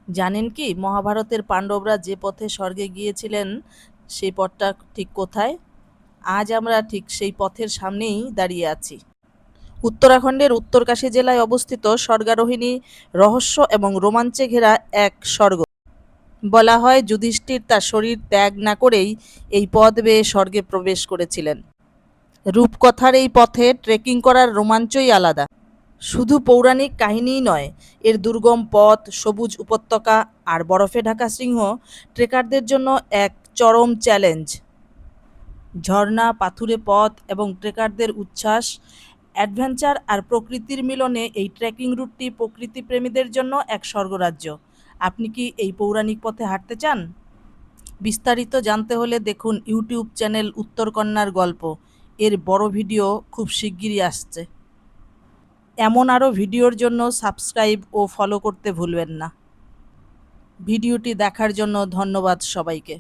জানেন কি মহাভারতের পাণ্ডবরা যে পথে স্বর্গে গিয়েছিলেন সেই পথটা ঠিক কোথায়? আজ আমরা ঠিক সেই পথের সামনেই দাঁড়িয়ে আছি। উত্তরাখণ্ডের উত্তরকাশী জেলায় অবস্থিত স্বর্গারোহিণী রহস্য এবং রোমাঞ্চে ঘেরা এক স্বর্গ। বলা হয় যুধিষ্ঠির তার শরীর ত্যাগ না করেই এই পথ বেয়ে স্বর্গে প্রবেশ করেছিলেন। রূপকথার এই পথে ট্রেকিং করার রোমাঞ্চই আলাদা। শুধু পৌরাণিক কাহিনীই নয়, এর দুর্গম পথ, সবুজ উপত্যকা আর বরফে ঢাকা সিংহ ট্রেকারদের জন্য এক চরম চ্যালেঞ্জ। ঝর্ণা, পাথুরে পথ এবং ট্রেকারদের উচ্ছ্বাস, অ্যাডভেঞ্চার আর প্রকৃতির মিলনে এই ট্রেকিং রুটটি প্রকৃতিপ্রেমীদের জন্য এক স্বর্গরাজ্য। আপনি কি এই পৌরাণিক পথে হাঁটতে চান? বিস্তারিত জানতে হলে দেখুন ইউটিউব চ্যানেল উত্তরকন্যার গল্প। এর বড় ভিডিও খুব শিগগিরই আসছে। এমন আরও ভিডিওর জন্য সাবস্ক্রাইব ও ফলো করতে ভুলবেন না। ভিডিওটি দেখার জন্য ধন্যবাদ সবাইকে।